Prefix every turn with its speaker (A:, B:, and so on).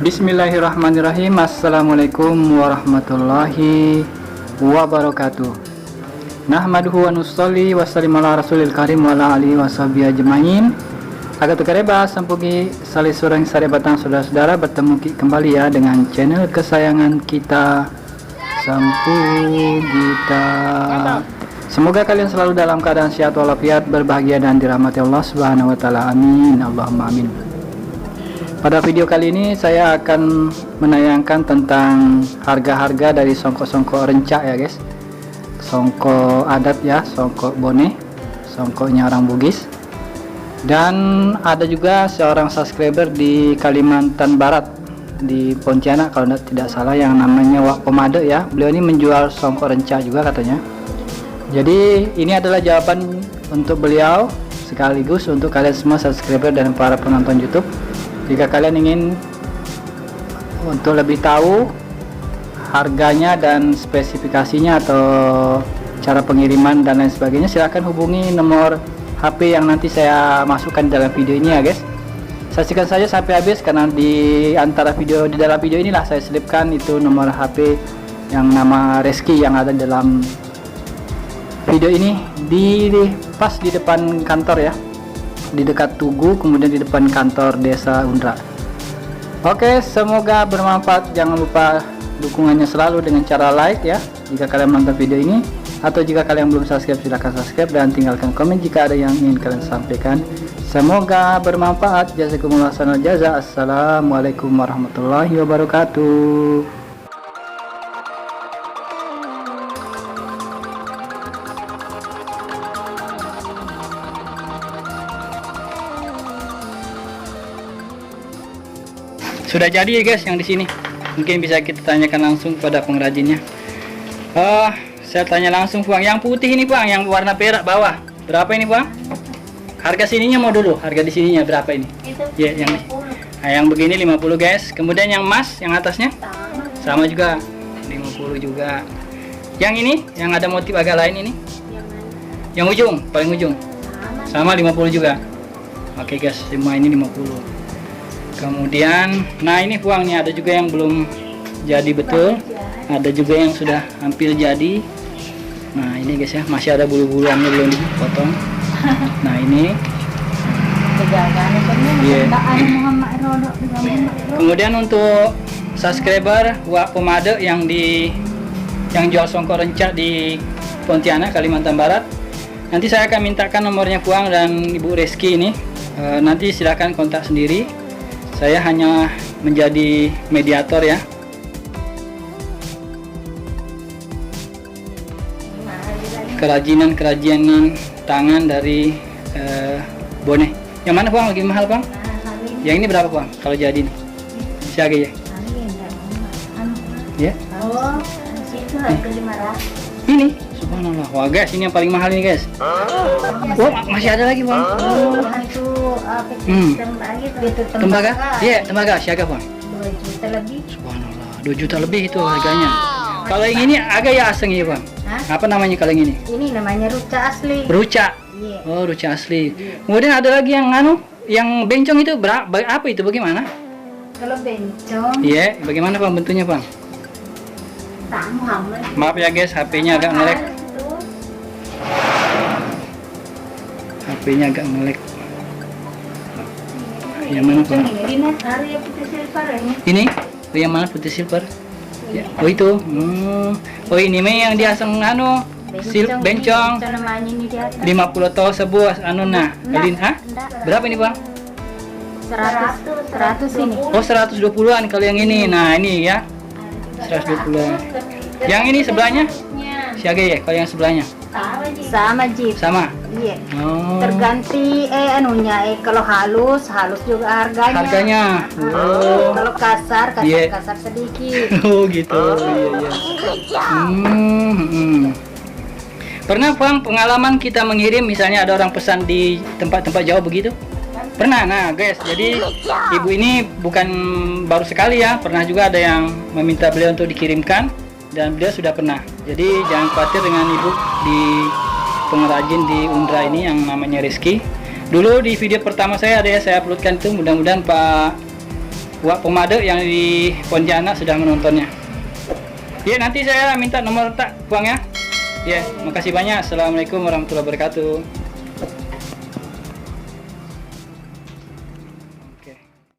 A: Bismillahirrahmanirrahim. Assalamualaikum warahmatullahi wabarakatuh. Nahmaduhu wa nusalli wa sallim ala rasulil karim wa ala alihi wa sahbihi ajmain. Agak kareba sampugi salih surang sare batang saudara-saudara, bertemu kembali ya dengan channel kesayangan kita Sampugita. Semoga kalian selalu dalam keadaan sehat walafiat, berbahagia dan dirahmati Allah Subhanahu wa taala. Amin. Allahumma amin. Pada video kali ini saya akan menayangkan tentang harga-harga dari songkok-songkok rencak ya guys. Songkok adat ya, songkok bone, songkoknya orang Bugis. Dan ada juga seorang subscriber di Kalimantan Barat, di Pontianak kalau tidak salah, yang namanya Wak Pomade ya. Beliau ini menjual songkok rencak juga katanya. Jadi ini adalah jawaban untuk beliau sekaligus untuk kalian semua subscriber dan para penonton YouTube. Jika kalian ingin untuk lebih tahu harganya dan spesifikasinya atau cara pengiriman dan lain sebagainya, silahkan hubungi nomor HP yang nanti saya masukkan dalam video ini ya guys. Saksikan saja sampai habis karena di dalam video inilah saya selipkan itu nomor HP yang nama Reski yang ada dalam video ini, pas di depan kantor ya, di dekat Tugu, kemudian di depan kantor desa Undra. Oke, semoga bermanfaat. Jangan lupa dukungannya selalu dengan cara like ya jika kalian menonton video ini, atau jika kalian belum subscribe silahkan subscribe dan tinggalkan komen jika ada yang ingin kalian sampaikan. Semoga bermanfaat. Jazakumullah khairal jazaa. Assalamualaikum warahmatullahi wabarakatuh. Sudah jadi ya guys yang di sini. Mungkin bisa kita tanyakan langsung pada pengrajinnya. Saya tanya langsung Bang, yang putih ini Bang, yang warna perak bawah, berapa ini Bang? Harga sininya mau dulu, harga di sininya berapa ini? Ya, yang begini 50 guys. Kemudian yang emas yang atasnya? Sama juga 50 juga. Yang ini, yang ada motif agak lain ini? Yang ujung, paling ujung. Sama 50 juga. Oke guys, semua ini 50. Kemudian, nah ini buangnya ada juga yang belum jadi betul, ada juga yang sudah hampir jadi. Nah ini guys ya, masih ada bulu-buluannya belum dipotong. Nah ini. Yeah. Kemudian untuk subscriber Wak Pomade yang jual songkok rencak di Pontianak, Kalimantan Barat, nanti saya akan mintakan nomornya Puang dan Ibu Reski ini. Nanti silahkan kontak sendiri. Saya hanya menjadi mediator ya. Kerajinan tangan dari bone. Yang mana Bang lagi mahal Bang? Yang ini berapa Bang kalau jadi nih? Siaga ya? Ya?
B: Oh, situ harga 500.
A: Ini subhanallah. Wah guys, ini yang paling mahal ini guys. Oh, masih ada lagi Bang.
B: Itu
A: tembaga? Iya, tembaga siaga Bang.
B: 2 juta lebih.
A: Subhanallah, 2 juta lebih itu harganya. Kalau yang ini agak ya asing ya Bang. Apa namanya kalau yang ini?
B: Ini namanya ruca asli.
A: Ruca.
B: Iya.
A: Oh, ruca asli. Kemudian ada lagi yang yang bencong itu apa itu bagaimana?
B: Kalau bencong.
A: Iya, bagaimana Bang bentuknya Bang? Maaf ya guys, HP-nya agak nge-lag. HP-nya agak nge-lag. Yang mana Bang? Ini? Oh, yang mana putih silver? Ya. Oh itu. Oh ini mah yang diaseng bencong. 50 atau sebuah nah. Berapa ini Bang?
B: 100 ini.
A: Oh 120-an kalau yang ini. Nah ini ya. 120-an. Yang ini sebelahnya? Siaga ya kalau yang sebelahnya?
B: Sama Jeep.
A: Sama?
B: Iya.
A: Oh.
B: Terganti kalau halus juga harganya.
A: Oh.
B: Kalau kasar
A: Yeah.
B: kasar sedikit.
A: Oh gitu. Iya. Pernah Bang pengalaman kita mengirim misalnya ada orang pesan di tempat-tempat jauh begitu? Pernah. Nah guys, jadi ibu ini bukan baru sekali ya, pernah juga ada yang meminta beliau untuk dikirimkan dan beliau sudah pernah. Jadi jangan khawatir dengan ibu di pengrajin di Undra ini yang namanya Rizky. Dulu di video pertama saya ada ya, saya uploadkan itu, mudah-mudahan Pak Wak Pemade yang di Pontianak sudah menontonnya. Ya, nanti saya minta nomor tak uangnya. Ya, makasih banyak. Assalamualaikum warahmatullahi wabarakatuh.